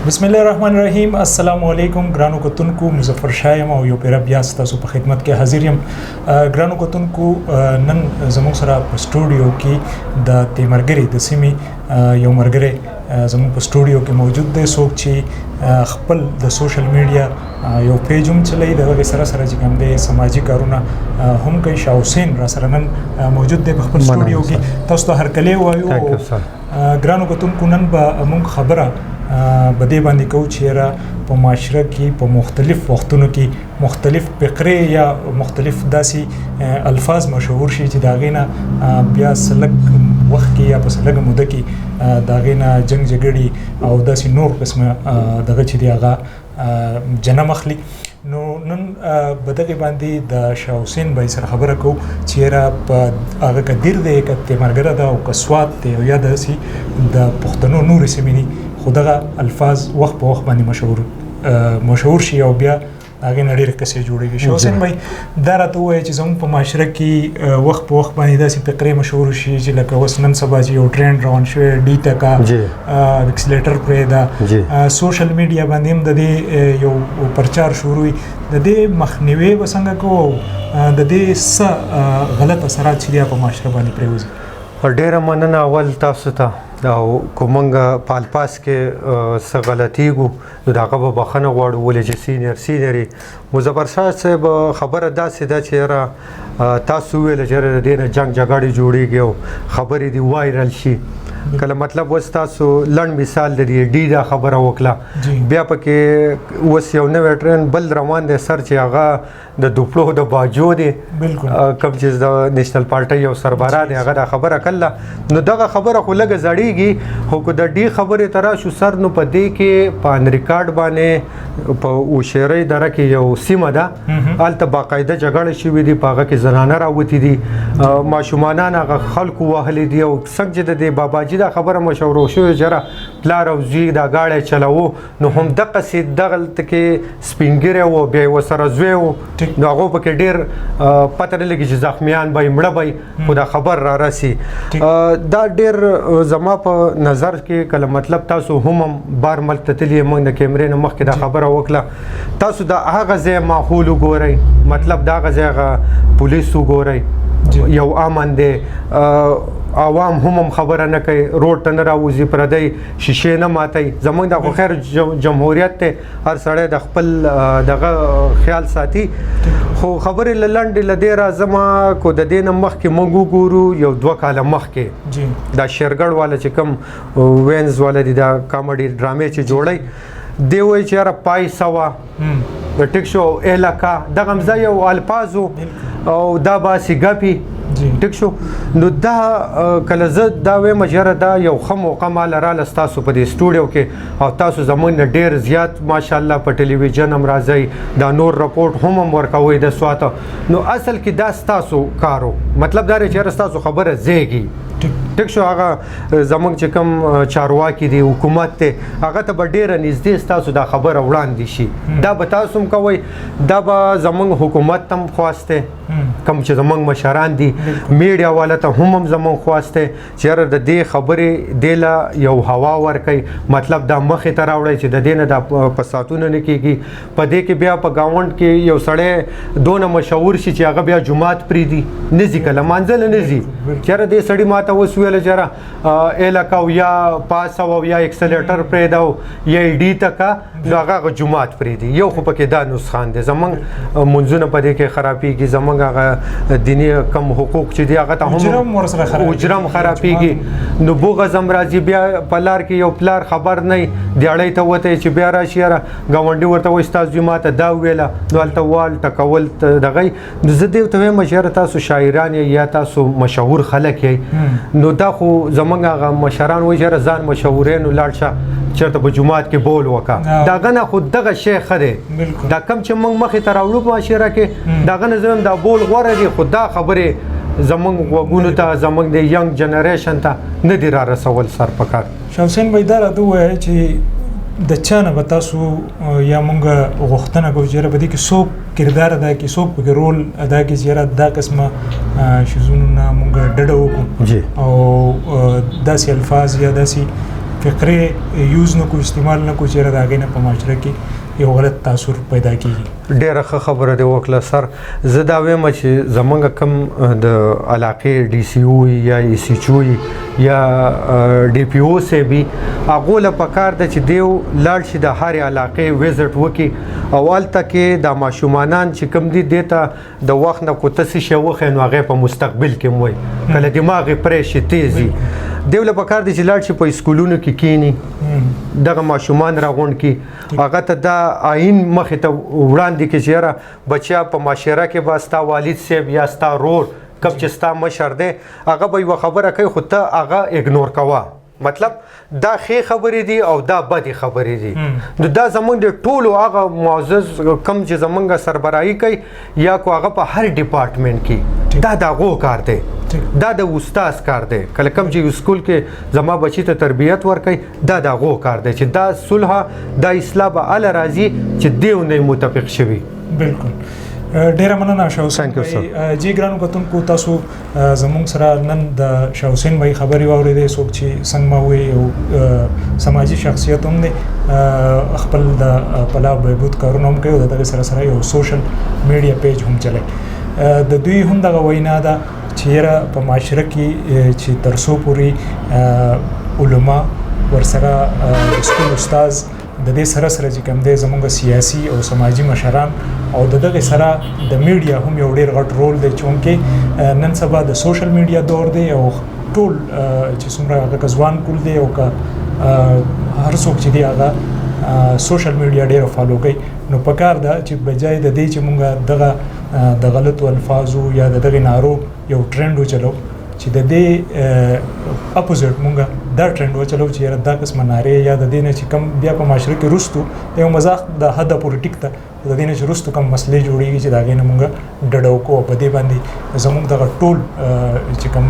بسم الله الرحمن الرحیم. السلام علیکم ګرانو کتونکو، مظفر شاه یم او یو پیر بیا ستاسو په خدمت کې حاضر یم. ګرانو کتونکو، نن زموږ سره په سټوډیو کې د تیمرګری د سیمې یو مرګری زموږ په سټوډیو کې موجود دی، څوک چې خپل د سوشل میډیا یو پیج هم چلوي، دغه سره سره چې کوم دی سماجی کارونه هم کوي. شاه حسین را سره نن موجود دی په خپل سټوډیو کې. تاسو ته هرکلی وایو. ګرانو کتونکو، نن به موږ خبره بده باندې کو چې را په معاشره کې په مختلف وختونو کې مختلف فقرې یا مختلف داسي الفاظ مشهور شي چې دا غینه بیا سلګ وخت کې یا په سلګ موده کې دا غینه جنگ جګړې او داسي نور قسمه دغه چې دی هغه جنم اخلي. نو نن بدغه باندې د شاه حسین بای سره خبره کو چې را په هغه کډیر دی کته مرګره دا او کسوات دی او یا داسي د پښتنو نور سیمینی خدغه الفاظ وخت په وخت باندې مشهور شي او بیا هغه نړۍ کسې جوړیږي. شاه حسین بای دا راته وایي چې زموږ په معاشره کې وخت په وخت باندې داسې فقرې مشهور شي چې لکه اوس نن سبا چې یو ټرند روان شوی ډي ټکا اکسلیټر پرې دا سوشل میډیا باندې هم د دې یو پرچار شروع وي. د دې مخنیوي وسنګ کو د دې څه غلط اثرات چې په معاشره باندې پریوزي. ډیره مننه اول تاسو ته دا کومنګ پالپاس کې څه غلطي ګو نو دا غو بخنه غواړو ولې چې سینیري مظفر شاه صاحب خبره داسې ده چې را تاسو ویل چې د دې جنگ جګړې جوړیږي او خبرې دی وایرل شي. کله مطلب وس تاسو لړ مثال د ډي دا خبره وکړه، بیا پکې وس یو نوې ټرین بل روان دي سر چې هغه د دوپلو د باجو دی کوم چې د نېشنل پارټي یو سربرا دی هغه دا خبره کړله. نو دغه خبره خو لږه زړیږي، خو د ډي خبرې ترا شو سر نو په دې کې په ریکارډ باندې په اوشيري دره کې یو سیمه ده الته باقاعده جګړه شوې دي، په هغه کې زنانه راوتی دي، ماشومان هغه خلکو وهلي دي او څنګه د باباجي دا خبره مشوره شو چې پلار او زوی دا گاډي چلاو نو هم دغه سي دغه کې سپینګره او بیا وسره زوی نو هغه په ډیر پته لګي چې زخمیان به مړه به خدا خبر را راسي. دا ډیر زما په نظر کې کله مطلب تاسو هم بار ملک تتلی موږ د کیمرې نه مخکې دا خبره وکړه، تاسو دا هغه ځای ماحول وګورئ، مطلب دا غځه پولیس وګورئ یو امن دی، عوام هم خبره نه کوي، روډ ته نه راوځي، پردی شیشې نه ماتي. زمونږ د خیر جمهوریت ته هر سړی د خپل دغه خیال ساتي. خو خبرې لنډې لدې راځم کو د دې نه مخکې موږ وګورو یو 2 کاله مخکې دا شیرګړ والا چې کوم وینز والا دي دا کامیډي ډرامې چې جوړي دی وایي چې را پای سوا د ټیک شو الکا دغه مزه یو الفاظو او دا باسي ګپی ټیک شو. نو دا کله زه دا وایم چې دا یو ښه موقع مال را لستاسو په دې سټوډیو کې او تاسو زمونږ ډیر زیات ماشاءالله په ټلویزیون هم راځي، دا نور رپورټ هم ورکوي د سواته. نو اصل کې دا ستاسو کارو مطلب دا چې تاسو خبره زیږي ټیک شو. هغه زمونږ چې کوم چارواکي دي حکومت ته هغه ته به ډیره نږدې تاسو دا خبره وړاندې شي، دا به تاسو هم کوئ، دا به زمونږ حکومت هم خواسته کوم چې زمونږ مشران دي میډیا والا ته هم زمونږ خواسته چې د دې خبرې دیلا یو هوا ورکي، مطلب دا مخې ته راوړی چې د دې نه د فساتونه نه کیږي. په دې کې بیا په گاوند کې یو سړی دونه مشهور شي چې هغه بیا جمعات پریدي نزي کله مانځل نزي چې دې سړی ماته وسویل چې الکا یا پاس او یا اکسلیټر پریداو یا ډی تکا هغه جمعات پریدي. یو خو پکې دا نسخان دي زمونږ منځونه په دې کې خرابېږي، زمونږ هغه دینی کم حقوق چې دی هغه ته هم اجرم خرابېږي. نو بوغه زم راځي بیا په لار کې یو پلار خبر نه دیاړی ته وته چې بیا راشي غونډي ورته وایي تاسو ماته دا ویله نو الته وال ټکول دغه. نو زه دې ته مشر تاسو شاعران یا تاسو مشهور خلک یې نو دا خو زمونږ هغه مشران وایي چې ځان مشهورین لاړ شه چرته په جمعات کې بول وکا دا غنه خود دغه شیخ خره دا کم چې موږ مخې ته راوړو په معاشره کې دا غنه زم دا بول غوړه دي خدا خبره زمونږ وګونو ته زمونږ د ینګ جنریشن ته نه دی را رسول سر پکار. شاه حسین بای دا راته وایي چې د چانه به تاسو یا مونږ غوښتنه کوو چې په دې کې څوک کردار ادا کوي، څوک پکې رول ادا کوي چې دا قسمه شیزونه مونږ ډډه وکړو او داسې الفاظ یا داسې فقرې یوز نه کو استعمال نه کو چیرې د هغې نه په معاشره کې یو غلط تاثر پیدا کیږي. ډیره ښه خبره دی وکړه سر. زه دا وایم چې زمونږ کم د علاقې ډي سی او یا ای سی چو یا ډي پی او سه بي هغو له پکار ده چې دیو لاړ شي د هرې علاقې وزټ وکړي او هلته کې دا ماشومانان چې کوم دي دې ته د وخت نه کو ته څه شی وښیې نو هغې په مستقبل کې وایي کله دماغ یې پرې شي تیز وي. دیو له پکار دی چې لاړ شي په اسکولونو کې کینی دغه ماشومان راغونډ کړي هغه ته دا آئین مخې ته وړاندې کړي چې یاره بچیا په معاشره کې به ستا والد صاحب یا ستا رور کم چې ستا مشر دی هغه به یوه خبره کوي خو ته هغه اګنور کوه. مطلب دا ښې خبرې دي او دا بدې خبرې دي. نو دا زمونږ د ټولو هغه معزز کم چې زمونږ سربراهي کوي یا کو هغه په هر ډپارټمنټ کې دا د هغو کار دی. دا د استاد کار دی. کله کم چې سکول کې زما بچی ته تربیت ورکوي دا د هغو کار دی چې دا صلح دا اصلاح به هله راځي چې دیو نه متفق شوي. بالکل ډیره مننه شاه حسین جی. ګرانو کتونکو تاسو زموږ سره نن د شاه حسین بھائی خبرې واورېدې څوک چې څنګه ما وایي یو سماجي شخصیت هم دی خپل د پلا بهبود کارونه هم کوي او د دغې سره سره یو سوشل میډیا پیج هم چلوي. د دوی هم دغه وینا ده چې یاره په معاشره کې چې تر څو پورې علما ورسره د سکول استاز د دې سره سره چې کوم دی زموږ سیاسي او سماجي مشران او د دغې سره د میډیا هم یو ډېر غټ رول دی چونکې نن سبا د سوشل میډیا دور دی او ټول چې څومره هغه ځوان کول دی او که هر څوک چې دی هغه سوشل میډیا ډېر فالو کوي. نو پکار ده چې بجای د دې چې مونږ دغه د غلطو الفاظو یا د دغې نارو یو ټرند وچلو چې د دې اپوزیټ مونږ دا ټرند وچلو چې یاره دا قسمه نارې یا د دې نه چې کم بیا په معاشره کې رستو د یو مزاح د حده پورې ټیک ته د دې نه چې رستو کم مسلې جوړېږي چې د هغې نه مونږ ډډه وکړو او په دې باندې زموږ دغه ټول چې کوم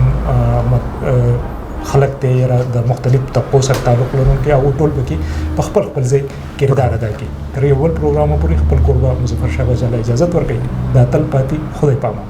خلق دی یا د مختلف طبقو سره تعلق لرونکي هغو ټول پکې په خپل خپل ځای کردار ادا کوي. تر یو بل پروګرامه پورې خپل کوربه مظفر شاه بچا له اجازت ورکوي. دا تل پاتې خدای پامان.